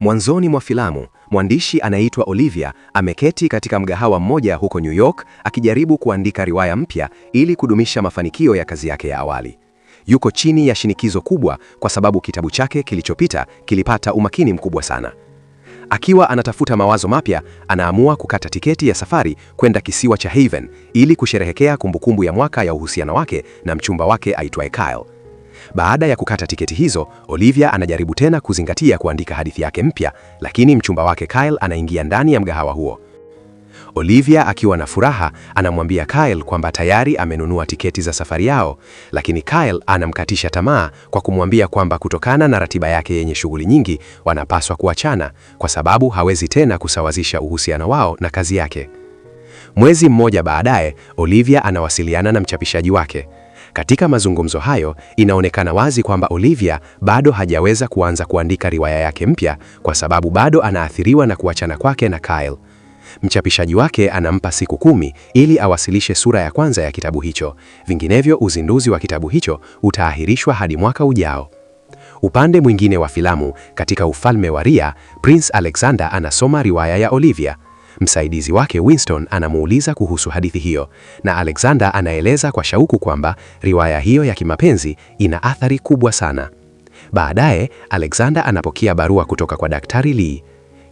Mwanzoni mwa filamu, mwandishi anaitwa Olivia ameketi katika mgahawa mmoja huko New York akijaribu kuandika riwaya mpya ili kudumisha mafanikio ya kazi yake ya awali. Yuko chini ya shinikizo kubwa kwa sababu kitabu chake kilichopita kilipata umakini mkubwa sana. Akiwa anatafuta mawazo mapya, anaamua kukata tiketi ya safari kwenda kisiwa cha Haven ili kusherehekea kumbukumbu ya mwaka ya uhusiano wake na mchumba wake aitwaye Kyle. Baada ya kukata tiketi hizo, Olivia anajaribu tena kuzingatia kuandika hadithi yake mpya, lakini mchumba wake Kyle anaingia ndani ya mgahawa huo. Olivia akiwa na furaha anamwambia Kyle kwamba tayari amenunua tiketi za safari yao, lakini Kyle anamkatisha tamaa kwa kumwambia kwamba kutokana na ratiba yake yenye shughuli nyingi wanapaswa kuachana kwa sababu hawezi tena kusawazisha uhusiano wao na kazi yake. Mwezi mmoja baadaye, Olivia anawasiliana na mchapishaji wake. Katika mazungumzo hayo, inaonekana wazi kwamba Olivia bado hajaweza kuanza kuandika riwaya yake mpya kwa sababu bado anaathiriwa na kuachana kwake na Kyle. Mchapishaji wake anampa siku 10 ili awasilishe sura ya kwanza ya kitabu hicho, vinginevyo uzinduzi wa kitabu hicho utaahirishwa hadi mwaka ujao. Upande mwingine wa filamu, katika ufalme wa Rhea, Prince Alexander anasoma riwaya ya Olivia. Msaidizi wake Winston anamuuliza kuhusu hadithi hiyo, na Alexander anaeleza kwa shauku kwamba riwaya hiyo ya kimapenzi ina athari kubwa sana. Baadaye, Alexander anapokea barua kutoka kwa Daktari Lee.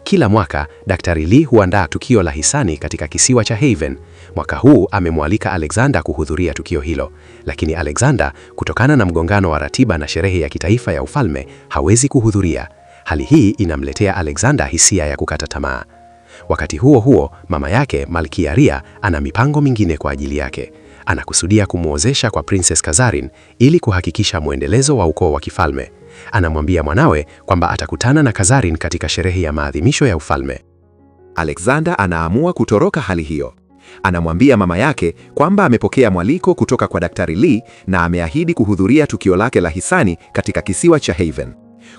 Kila mwaka, Daktari Lee huandaa tukio la hisani katika kisiwa cha Haven. Mwaka huu amemwalika Alexander kuhudhuria tukio hilo, lakini Alexander, kutokana na mgongano wa ratiba na sherehe ya kitaifa ya ufalme, hawezi kuhudhuria. Hali hii inamletea Alexander hisia ya kukata tamaa. Wakati huo huo, mama yake, Malkia Rhea, ana mipango mingine kwa ajili yake. Anakusudia kumuozesha kwa Princess Kazarin ili kuhakikisha muendelezo wa ukoo wa kifalme. Anamwambia mwanawe kwamba atakutana na Kazarin katika sherehe ya maadhimisho ya ufalme. Alexander anaamua kutoroka hali hiyo. Anamwambia mama yake kwamba amepokea mwaliko kutoka kwa Daktari Lee na ameahidi kuhudhuria tukio lake la hisani katika kisiwa cha Haven.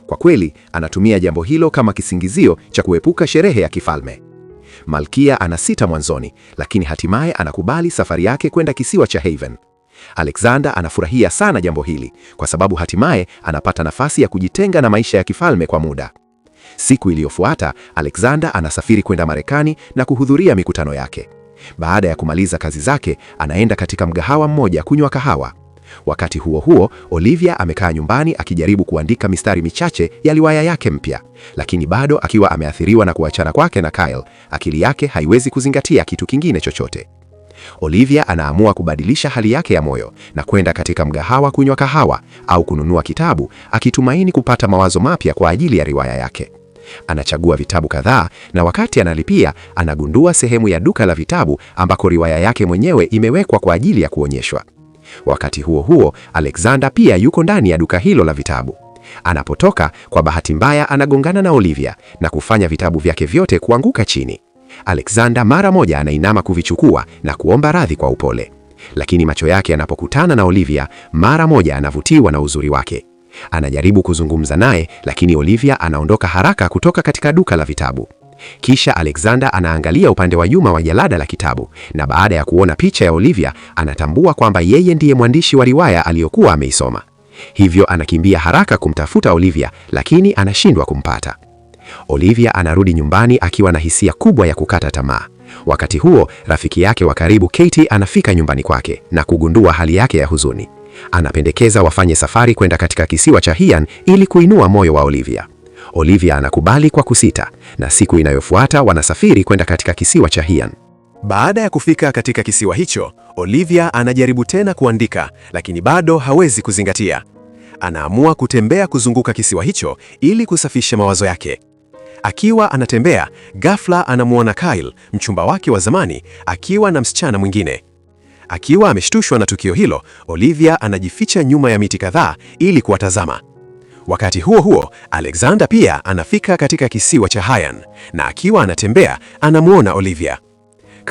Kwa kweli, anatumia jambo hilo kama kisingizio cha kuepuka sherehe ya kifalme. Malkia anasita mwanzoni, lakini hatimaye anakubali safari yake kwenda kisiwa cha Haven. Alexander anafurahia sana jambo hili kwa sababu hatimaye anapata nafasi ya kujitenga na maisha ya kifalme kwa muda. Siku iliyofuata, Alexander anasafiri kwenda Marekani na kuhudhuria mikutano yake. Baada ya kumaliza kazi zake, anaenda katika mgahawa mmoja kunywa kahawa. Wakati huo huo, Olivia amekaa nyumbani akijaribu kuandika mistari michache ya riwaya yake mpya, lakini bado akiwa ameathiriwa na kuachana kwake na Kyle, akili yake haiwezi kuzingatia kitu kingine chochote. Olivia anaamua kubadilisha hali yake ya moyo na kwenda katika mgahawa kunywa kahawa au kununua kitabu, akitumaini kupata mawazo mapya kwa ajili ya riwaya yake. Anachagua vitabu kadhaa na wakati analipia, anagundua sehemu ya duka la vitabu ambako riwaya yake mwenyewe imewekwa kwa ajili ya kuonyeshwa. Wakati huo huo, Alexander pia yuko ndani ya duka hilo la vitabu. Anapotoka, kwa bahati mbaya anagongana na Olivia na kufanya vitabu vyake vyote kuanguka chini. Alexander mara moja anainama kuvichukua na kuomba radhi kwa upole. Lakini macho yake yanapokutana na Olivia, mara moja anavutiwa na uzuri wake. Anajaribu kuzungumza naye, lakini Olivia anaondoka haraka kutoka katika duka la vitabu. Kisha Alexander anaangalia upande wa nyuma wa jalada la kitabu, na baada ya kuona picha ya Olivia, anatambua kwamba yeye ndiye mwandishi wa riwaya aliyokuwa ameisoma. Hivyo anakimbia haraka kumtafuta Olivia, lakini anashindwa kumpata. Olivia anarudi nyumbani akiwa na hisia kubwa ya kukata tamaa. Wakati huo, rafiki yake wa karibu Katie anafika nyumbani kwake na kugundua hali yake ya huzuni. Anapendekeza wafanye safari kwenda katika kisiwa cha Hainan ili kuinua moyo wa Olivia. Olivia anakubali kwa kusita, na siku inayofuata wanasafiri kwenda katika kisiwa cha Hainan. Baada ya kufika katika kisiwa hicho, Olivia anajaribu tena kuandika, lakini bado hawezi kuzingatia. Anaamua kutembea kuzunguka kisiwa hicho ili kusafisha mawazo yake. Akiwa anatembea, ghafla anamuona Kyle, mchumba wake wa zamani, akiwa na msichana mwingine. Akiwa ameshtushwa na tukio hilo, Olivia anajificha nyuma ya miti kadhaa ili kuwatazama. Wakati huo huo, Alexander pia anafika katika kisiwa cha Hainan, na akiwa anatembea, anamuona Olivia.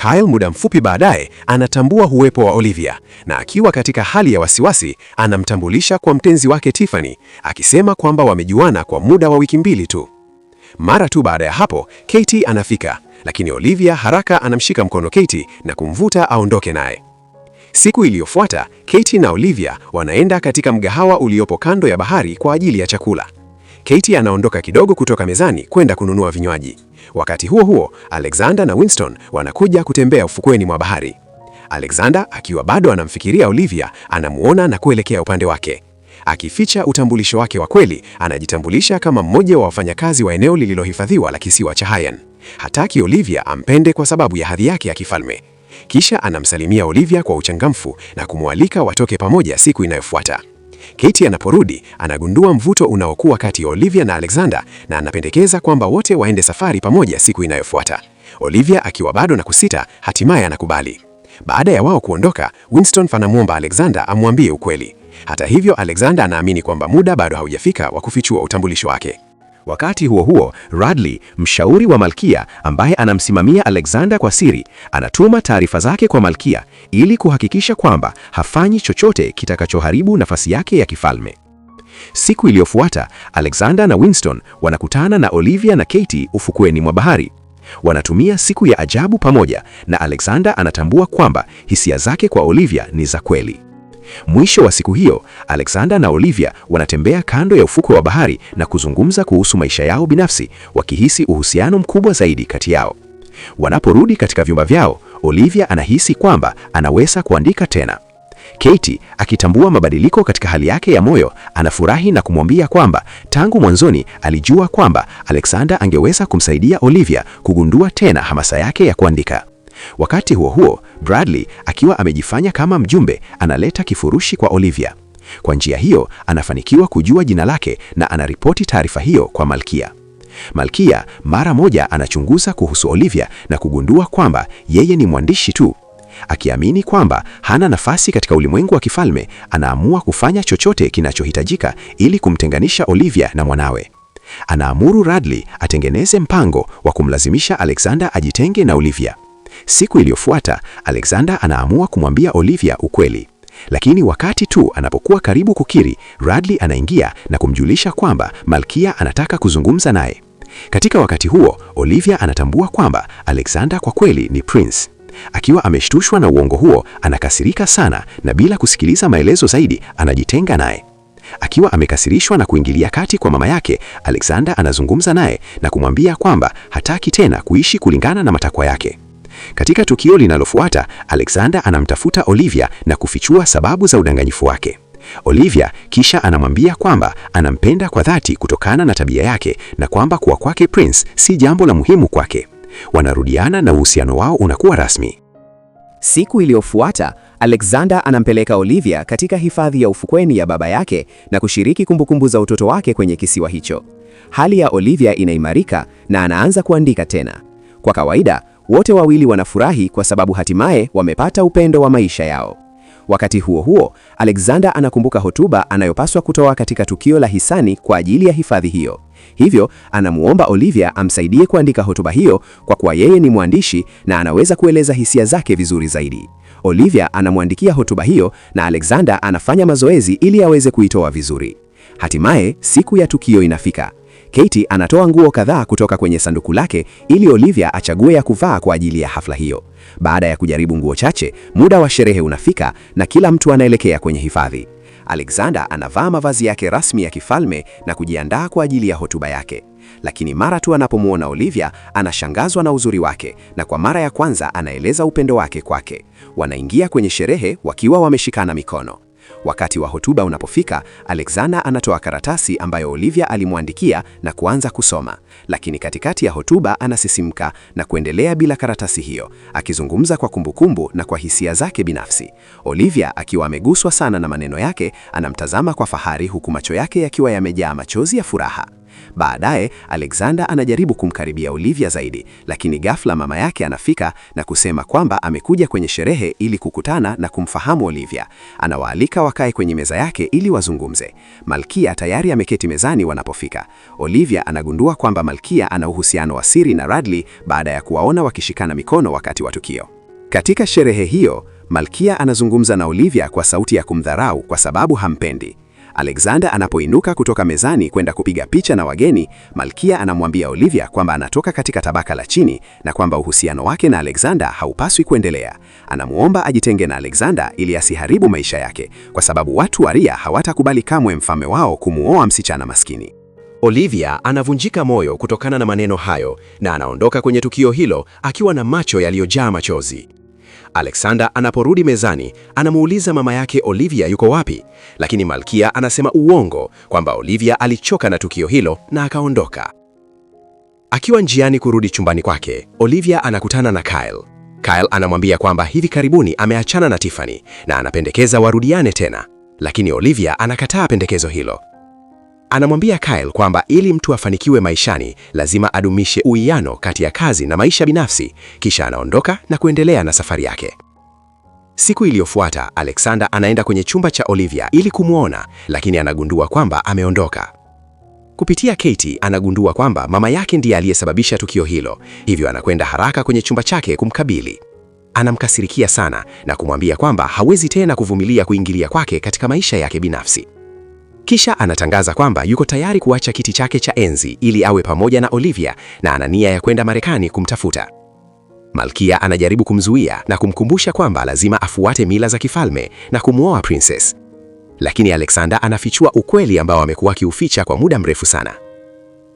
Kyle muda mfupi baadaye anatambua uwepo wa Olivia, na akiwa katika hali ya wasiwasi, anamtambulisha kwa mpenzi wake Tiffany, akisema kwamba wamejuana kwa muda wa wiki 2 tu. Mara tu baada ya hapo, Katie anafika, lakini Olivia haraka anamshika mkono Katie na kumvuta aondoke naye. Siku iliyofuata, Katie na Olivia wanaenda katika mgahawa uliopo kando ya bahari kwa ajili ya chakula. Katie anaondoka kidogo kutoka mezani kwenda kununua vinywaji. Wakati huo huo, Alexander na Winston wanakuja kutembea ufukweni mwa bahari. Alexander akiwa bado anamfikiria Olivia, anamuona na kuelekea upande wake. Akificha utambulisho wake wa kweli, anajitambulisha kama mmoja wa wafanyakazi wa eneo lililohifadhiwa la kisiwa cha Hainan. Hataki Olivia ampende kwa sababu ya hadhi yake ya kifalme. Kisha anamsalimia Olivia kwa uchangamfu na kumwalika watoke pamoja siku inayofuata. Katie anaporudi, anagundua mvuto unaokuwa kati ya Olivia na Alexander na anapendekeza kwamba wote waende safari pamoja siku inayofuata. Olivia akiwa bado na kusita, hatimaye anakubali. Baada ya wao kuondoka, Winston anamwomba Alexander amwambie ukweli. Hata hivyo, Alexander anaamini kwamba muda bado haujafika wa kufichua utambulisho wake. Wakati huo huo, Radley, mshauri wa Malkia ambaye anamsimamia Alexander kwa siri, anatuma taarifa zake kwa Malkia ili kuhakikisha kwamba hafanyi chochote kitakachoharibu nafasi yake ya kifalme. Siku iliyofuata, Alexander na Winston wanakutana na Olivia na Katie ufukweni mwa bahari. Wanatumia siku ya ajabu pamoja na Alexander anatambua kwamba hisia zake kwa Olivia ni za kweli. Mwisho wa siku hiyo, Alexander na Olivia wanatembea kando ya ufukwe wa bahari na kuzungumza kuhusu maisha yao binafsi, wakihisi uhusiano mkubwa zaidi kati yao. Wanaporudi katika vyumba vyao, Olivia anahisi kwamba anaweza kuandika tena. Katie, akitambua mabadiliko katika hali yake ya moyo, anafurahi na kumwambia kwamba tangu mwanzoni alijua kwamba Alexander angeweza kumsaidia Olivia kugundua tena hamasa yake ya kuandika. Wakati huo huo, Bradley akiwa amejifanya kama mjumbe, analeta kifurushi kwa Olivia. Kwa njia hiyo, anafanikiwa kujua jina lake na anaripoti taarifa hiyo kwa Malkia. Malkia mara moja anachunguza kuhusu Olivia na kugundua kwamba yeye ni mwandishi tu. Akiamini kwamba hana nafasi katika ulimwengu wa kifalme, anaamua kufanya chochote kinachohitajika ili kumtenganisha Olivia na mwanawe. Anaamuru Radley atengeneze mpango wa kumlazimisha Alexander ajitenge na Olivia. Siku iliyofuata, Alexander anaamua kumwambia Olivia ukweli. Lakini wakati tu anapokuwa karibu kukiri, Radley anaingia na kumjulisha kwamba Malkia anataka kuzungumza naye. Katika wakati huo, Olivia anatambua kwamba Alexander kwa kweli ni prince. Akiwa ameshtushwa na uongo huo, anakasirika sana na bila kusikiliza maelezo zaidi, anajitenga naye. Akiwa amekasirishwa na kuingilia kati kwa mama yake, Alexander anazungumza naye na kumwambia kwamba hataki tena kuishi kulingana na matakwa yake. Katika tukio linalofuata, Alexander anamtafuta Olivia na kufichua sababu za udanganyifu wake. Olivia kisha anamwambia kwamba anampenda kwa dhati kutokana na tabia yake na kwamba kuwa kwake prince si jambo la muhimu kwake. Wanarudiana na uhusiano wao unakuwa rasmi. Siku iliyofuata, Alexander anampeleka Olivia katika hifadhi ya ufukweni ya baba yake na kushiriki kumbukumbu za utoto wake kwenye kisiwa hicho. Hali ya Olivia inaimarika na anaanza kuandika tena. Kwa kawaida, wote wawili wanafurahi kwa sababu hatimaye wamepata upendo wa maisha yao. Wakati huo huo, Alexander anakumbuka hotuba anayopaswa kutoa katika tukio la hisani kwa ajili ya hifadhi hiyo. Hivyo, anamuomba Olivia amsaidie kuandika hotuba hiyo kwa kuwa yeye ni mwandishi na anaweza kueleza hisia zake vizuri zaidi. Olivia anamwandikia hotuba hiyo na Alexander anafanya mazoezi ili aweze kuitoa vizuri. Hatimaye, siku ya tukio inafika. Katie anatoa nguo kadhaa kutoka kwenye sanduku lake ili Olivia achague ya kuvaa kwa ajili ya hafla hiyo. Baada ya kujaribu nguo chache, muda wa sherehe unafika na kila mtu anaelekea kwenye hifadhi. Alexander anavaa mavazi yake rasmi ya kifalme na kujiandaa kwa ajili ya hotuba yake. Lakini mara tu anapomwona Olivia, anashangazwa na uzuri wake na kwa mara ya kwanza anaeleza upendo wake kwake. Wanaingia kwenye sherehe wakiwa wameshikana mikono. Wakati wa hotuba unapofika, Alexander anatoa karatasi ambayo Olivia alimwandikia na kuanza kusoma. Lakini katikati ya hotuba anasisimka na kuendelea bila karatasi hiyo, akizungumza kwa kumbukumbu na kwa hisia zake binafsi. Olivia akiwa ameguswa sana na maneno yake, anamtazama kwa fahari huku macho yake yakiwa yamejaa machozi ya furaha. Baadaye, Alexander anajaribu kumkaribia Olivia zaidi, lakini ghafla mama yake anafika na kusema kwamba amekuja kwenye sherehe ili kukutana na kumfahamu Olivia. Anawaalika wakae kwenye meza yake ili wazungumze. Malkia tayari ameketi mezani wanapofika. Olivia anagundua kwamba Malkia ana uhusiano wa siri na Radley baada ya kuwaona wakishikana mikono wakati wa tukio. Katika sherehe hiyo, Malkia anazungumza na Olivia kwa sauti ya kumdharau kwa sababu hampendi. Alexander anapoinuka kutoka mezani kwenda kupiga picha na wageni, Malkia anamwambia Olivia kwamba anatoka katika tabaka la chini na kwamba uhusiano wake na Alexander haupaswi kuendelea. Anamuomba ajitenge na Alexander ili asiharibu maisha yake, kwa sababu watu wa Ria hawatakubali kamwe mfalme wao kumuoa msichana maskini. Olivia anavunjika moyo kutokana na maneno hayo na anaondoka kwenye tukio hilo akiwa na macho yaliyojaa machozi. Alexander anaporudi mezani, anamuuliza mama yake Olivia yuko wapi, lakini Malkia anasema uongo kwamba Olivia alichoka na tukio hilo na akaondoka. Akiwa njiani kurudi chumbani kwake, Olivia anakutana na Kyle. Kyle anamwambia kwamba hivi karibuni ameachana na Tiffany na anapendekeza warudiane tena, lakini Olivia anakataa pendekezo hilo. Anamwambia Kyle kwamba ili mtu afanikiwe maishani lazima adumishe uwiano kati ya kazi na maisha binafsi, kisha anaondoka na kuendelea na safari yake. Siku iliyofuata, Alexander anaenda kwenye chumba cha Olivia ili kumwona, lakini anagundua kwamba ameondoka. Kupitia Katie anagundua kwamba mama yake ndiye aliyesababisha tukio hilo, hivyo anakwenda haraka kwenye chumba chake kumkabili. Anamkasirikia sana na kumwambia kwamba hawezi tena kuvumilia kuingilia kwake katika maisha yake binafsi. Kisha anatangaza kwamba yuko tayari kuacha kiti chake cha enzi ili awe pamoja na Olivia na ana nia ya kwenda Marekani kumtafuta. Malkia anajaribu kumzuia na kumkumbusha kwamba lazima afuate mila za kifalme na kumwoa princess. Lakini Alexander anafichua ukweli ambao amekuwa akiuficha kwa muda mrefu sana.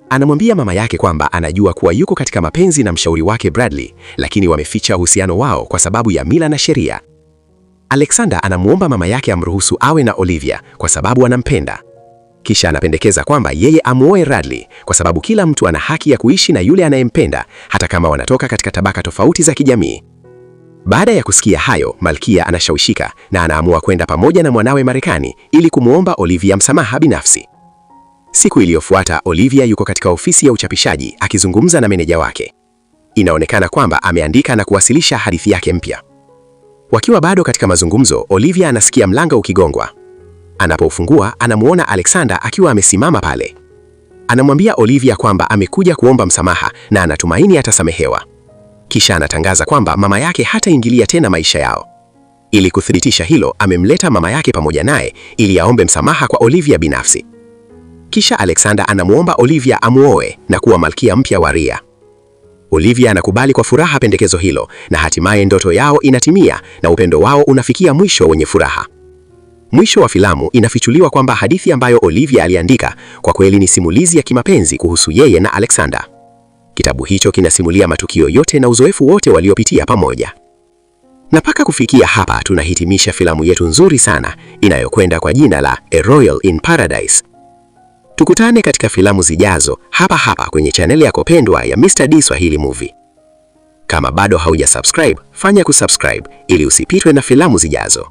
Anamwambia mama yake kwamba anajua kuwa yuko katika mapenzi na mshauri wake Bradley, lakini wameficha uhusiano wao kwa sababu ya mila na sheria. Alexander anamuomba mama yake amruhusu awe na Olivia kwa sababu anampenda. Kisha anapendekeza kwamba yeye amuoe Radley kwa sababu kila mtu ana haki ya kuishi na yule anayempenda hata kama wanatoka katika tabaka tofauti za kijamii. Baada ya kusikia hayo, Malkia anashawishika na anaamua kwenda pamoja na mwanawe Marekani ili kumuomba Olivia msamaha binafsi. Siku iliyofuata, Olivia yuko katika ofisi ya uchapishaji akizungumza na meneja wake. Inaonekana kwamba ameandika na kuwasilisha hadithi yake mpya. Wakiwa bado katika mazungumzo, Olivia anasikia mlango ukigongwa. Anapofungua, anamuona Alexander akiwa amesimama pale. Anamwambia Olivia kwamba amekuja kuomba msamaha na anatumaini atasamehewa. Kisha anatangaza kwamba mama yake hataingilia tena maisha yao. Ili kuthibitisha hilo, amemleta mama yake pamoja naye ili aombe msamaha kwa Olivia binafsi. Kisha Alexander anamuomba Olivia amuoe na kuwa malkia mpya wa Rhea. Olivia anakubali kwa furaha pendekezo hilo na hatimaye ndoto yao inatimia na upendo wao unafikia mwisho wenye furaha. Mwisho wa filamu inafichuliwa kwamba hadithi ambayo Olivia aliandika kwa kweli ni simulizi ya kimapenzi kuhusu yeye na Alexander. Kitabu hicho kinasimulia matukio yote na uzoefu wote waliopitia pamoja. Na mpaka kufikia hapa tunahitimisha filamu yetu nzuri sana inayokwenda kwa jina la A Royal in Paradise. Tukutane katika filamu zijazo hapa kwenye chaneli yako pendwa ya Mr. D Swahili Movie. Kama bado haujasubscribe, fanya kusubscribe ili usipitwe na filamu zijazo.